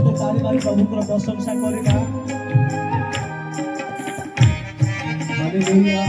समस्त ताली मारी प्रभु को प्रशंसा करबा। हालेलुया।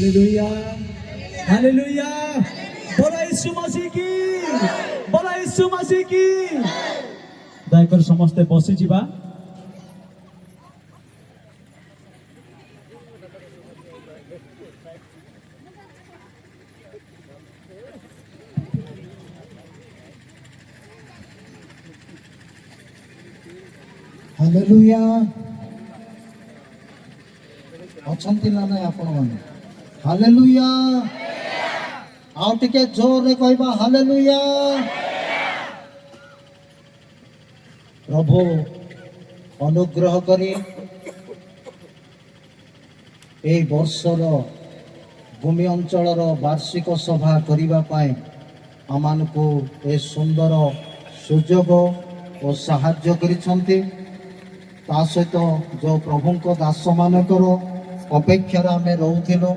Hallelujah hallelujah. बोला यीशु मसीह की, बोला यीशु मसीह की। दयाकर समस्ते बसी जिबा। हालेलुया। अछंती ना नहीं आपण माने। हालेलुया। आउ टिके जोर रे कहबा हालेलुया। प्रभु अनुग्रह करी ए वर्षर भूमि अंचल वार्षिक सभा करने आमान को ए सुंदर सुजोग और साहाय्य करिसंती। ता सहित जो प्रभु दास मानकर अपेक्षार आम रोथिलु